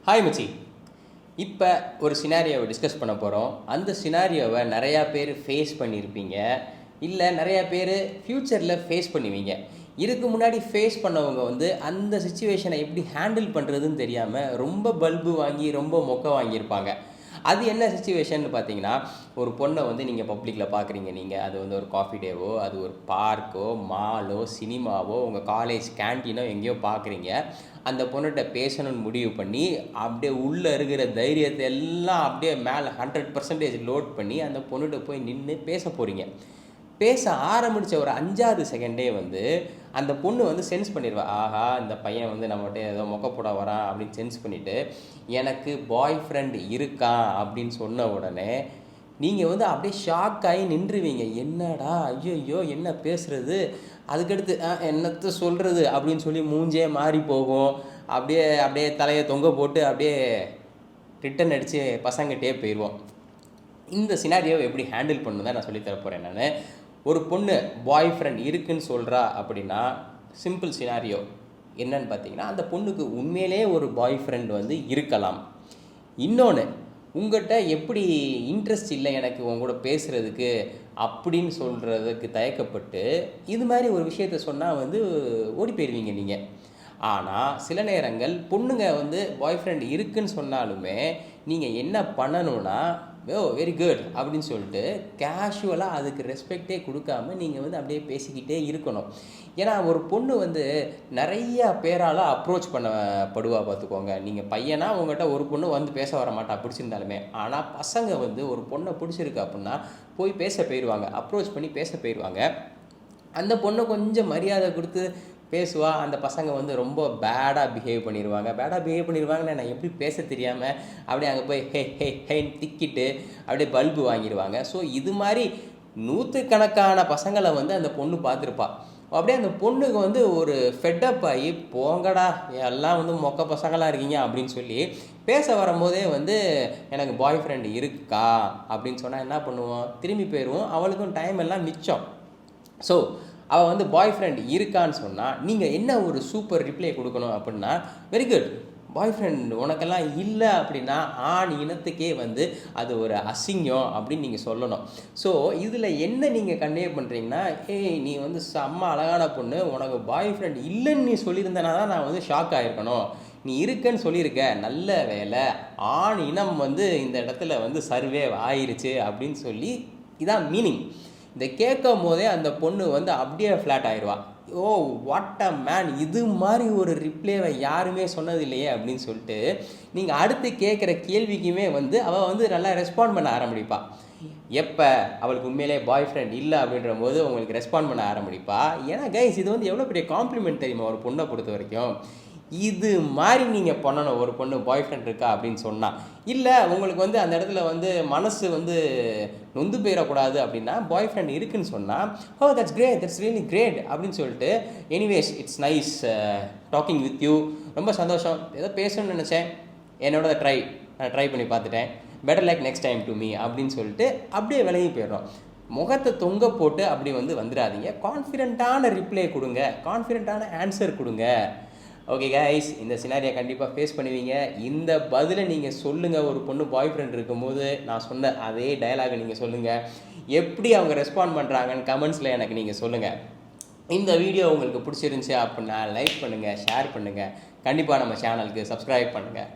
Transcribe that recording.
Hi மச்சி. இப்போ ஒரு சினாரியோவை டிஸ்கஸ் பண்ண போகிறோம். அந்த சினாரியோவை நிறையா பேர் ஃபேஸ் பண்ணியிருப்பீங்க, இல்லை நிறையா பேர் ஃப்யூச்சரில் ஃபேஸ் பண்ணுவீங்க. இதுக்கு முன்னாடி ஃபேஸ் பண்ணவங்க அந்த சுச்சுவேஷனை எப்படி ஹேண்டில் பண்ணுறதுன்னு தெரியாமல் ரொம்ப பல்பு வாங்கி ரொம்ப மொக்க வாங்கியிருப்பாங்க. அது என்ன சுச்சுவேஷன் பார்த்தீங்கன்னா, ஒரு பொண்ணை நீங்கள் பப்ளிக்கில் பார்க்குறீங்க. நீங்கள் அது ஒரு காஃபி டேவோ, அது ஒரு பார்க்கோ, மாலோ, சினிமாவோ, உங்கள் காலேஜ் கேன்டீனோ எங்கேயோ பார்க்குறீங்க. அந்த பொண்ணுகிட்ட பேசணும்னு முடிவு பண்ணி அப்படியே உள்ளே இருக்கிற தைரியத்தை எல்லாம் அப்படியே மேலே 100% லோட் பண்ணி அந்த பொண்ணுகிட்ட போய் நின்று பேச போகிறீங்க. பேச ஆரம்பித்த ஒரு 5வது செகண்டே அந்த பொண்ணு சென்ஸ் பண்ணிடுவா. ஆஹா, இந்த பையன் நம்மகிட்ட ஏதோ மொக்க போட வரான் அப்படின்னு சென்ஸ் பண்ணிவிட்டு, எனக்கு பாய் ஃப்ரெண்ட் இருக்கான் அப்படின்னு சொன்ன உடனே நீங்கள் அப்படியே ஷாக் ஆகி நின்றுவீங்க. என்னடா, ஐயோ என்ன பேசுகிறது, அதுக்கடுத்து என்னத்தை சொல்கிறது அப்படின்னு சொல்லி மூஞ்சே மாறி போகும். அப்படியே அப்படியே தலையை தொங்க போட்டு அப்படியே ரிட்டன் அடித்து பசங்கிட்டே போயிடுவோம். இந்த சினாரியோவை எப்படி ஹேண்டில் பண்ணணும் தான் நான் சொல்லித்தர போகிறேன். நான் ஒரு பொண்ணு பாய் ஃப்ரெண்ட் இருக்குன்னு சொல்கிறா அப்படின்னா, சிம்பிள் சினாரியோ என்னன்னு பார்த்தீங்கன்னா, அந்த பொண்ணுக்கு உண்மையிலே ஒரு பாய் ஃப்ரெண்ட் இருக்கலாம். இன்னொன்று, உங்கள்கிட்ட எப்படி இன்ட்ரெஸ்ட் இல்லை எனக்கு உங்க கூட பேசுகிறதுக்கு அப்படின்னு சொல்கிறதுக்கு தயக்கப்பட்டு இது மாதிரி ஒரு விஷயத்த சொன்னால் ஓடி போயிடுவீங்க நீங்கள். ஆனால் சில நேரங்கள் பொண்ணுங்க பாய் ஃப்ரெண்ட் இருக்குன்னு சொன்னாலுமே நீங்கள் என்ன பண்ணணும்னா, வெரி குட் அப்படின்னு சொல்லிட்டு கேஷுவலாக அதுக்கு ரெஸ்பெக்டே கொடுக்காம நீங்கள் அப்படியே பேசிக்கிட்டே இருக்கணும். ஏன்னா ஒரு பொண்ணு நிறைய பேரால் அப்ரோச் பண்ணப்படுவா பார்த்துக்கோங்க. நீங்கள் பையனா உங்கள்கிட்ட ஒரு பொண்ணு பேச வர மாட்டா பிடிச்சிருந்தாலுமே. ஆனால் பசங்க ஒரு பொண்ணை பிடிச்சிருக்கு அப்படின்னா போய் பேச போயிடுவாங்க, அப்ரோச் பண்ணி பேச போயிடுவாங்க. அந்த பொண்ணை கொஞ்சம் மரியாதை கொடுத்து பேசுவா. அந்த பசங்க ரொம்ப பேடாக பிஹேவ் பண்ணிடுவாங்கன்னு நான் எப்படி பேச தெரியாமல் அப்படியே அங்கே போய் ஹேன்னு திக்கிட்டு அப்படியே பல்பு வாங்கிடுவாங்க. ஸோ இது மாதிரி நூற்றுக்கணக்கான பசங்களை அந்த பொண்ணு பார்த்துருப்பா. அப்படியே அந்த பொண்ணுக்கு ஒரு ஃபெட்டப் ஆகி, போங்கடா எல்லாம் மொக்க பசங்களாக இருக்கீங்க அப்படின்னு சொல்லி பேச வரும்போதே எனக்கு பாய் ஃப்ரெண்ட் இருக்கா அப்படின்னு சொன்னால் என்ன பண்ணுவோம், திரும்பி போயிடுவோம். அவளுக்கும் டைம் எல்லாம் மிச்சம். ஸோ அவள் பாய் ஃப்ரெண்ட் இருக்கான்னு சொன்னால் நீங்கள் என்ன ஒரு சூப்பர் ரிப்ளை கொடுக்கணும் அப்படின்னா, வெரி குட், பாய் ஃப்ரெண்ட் உனக்கெல்லாம் இல்லை அப்படின்னா ஆண் இனத்துக்கே அது ஒரு அசிங்கம் அப்படின்னு நீங்கள் சொல்லணும். ஸோ இதில் என்ன நீங்கள் கன்வே பண்ணுறீங்கன்னா, ஏய் நீ செம்ம அழகான பொண்ணு, உனக்கு பாய் ஃப்ரெண்ட் இல்லைன்னு நீ சொல்லியிருந்தனா தான் நான் ஷாக் ஆகிருக்கணும். நீ இருக்குன்னு சொல்லியிருக்க, நல்ல வேலை, ஆண் இனம் இந்த இடத்துல சர்வே ஆயிருச்சு அப்படின்னு சொல்லி இதான் மீனிங். இதை கேட்கும் போதே அந்த பொண்ணு அப்படியே ஃப்ளாட் ஆயிடுவா. ஓ வாட் அ மேன், இது மாதிரி ஒரு ரிப்ளேவை யாருமே சொன்னது இல்லையே அப்படின்னு சொல்லிட்டு நீங்கள் அடுத்து கேட்குற கேள்விக்குமே அவள் நல்லா ரெஸ்பாண்ட் பண்ண ஆரம்பிப்பா. எப்போ அவளுக்கு உண்மையிலே பாய் ஃப்ரெண்ட் இல்லை அப்படின்ற போது உங்களுக்கு ரெஸ்பாண்ட் பண்ண ஆரம்பிப்பா. ஏன்னா கைஸ், இது எவ்வளோ பெரிய காம்ப்ளிமெண்ட் தெரியுமா ஒரு பொண்ணை பொறுத்த வரைக்கும். இது மாதிரி நீங்கள் பண்ணணும். ஒரு பொண்ணு பாய் ஃப்ரெண்ட் இருக்கா அப்படின்னு சொன்னால், இல்லை உங்களுக்கு அந்த இடத்துல மனசு நொந்து போயிடக்கூடாது அப்படின்னா பாய் ஃப்ரெண்ட் இருக்குன்னு சொன்னால், oh that's great, that's really great அப்படின்னு சொல்லிட்டு, anyways it's nice talking with you, ரொம்ப சந்தோஷம், ஏதோ பேசணும்னு நினச்சேன், என்னோட நான் ட்ரை பண்ணி பார்த்துட்டேன், better like next time to me அப்படின்னு சொல்லிட்டு அப்படியே விலகி போயிடுறோம். முகத்தை தொங்க போட்டு அப்படி வந்துடாதீங்க. கான்ஃபிடென்ட்டான ரிப்ளை கொடுங்க, கான்ஃபிடென்ட்டான ஆன்சர் கொடுங்க. ஓகே கைஸ், இந்த சினாரியை கண்டிப்பாக ஃபேஸ் பண்ணுவீங்க. இந்த பதிலை நீங்கள் சொல்லுங்கள். ஒரு பொண்ணு பாய் ஃப்ரெண்ட் இருக்கும்போது நான் சொன்ன அதே டயலாகை நீங்கள் சொல்லுங்கள். எப்படி அவங்க ரெஸ்பாண்ட் பண்ணுறாங்கன்னு கமெண்ட்ஸில் எனக்கு நீங்கள் சொல்லுங்கள். இந்த வீடியோ உங்களுக்கு பிடிச்சிருந்துச்சி அப்படின்னா லைக் பண்ணுங்கள், ஷேர் பண்ணுங்கள், கண்டிப்பாக நம்ம சேனலுக்கு சப்ஸ்கிரைப் பண்ணுங்கள்.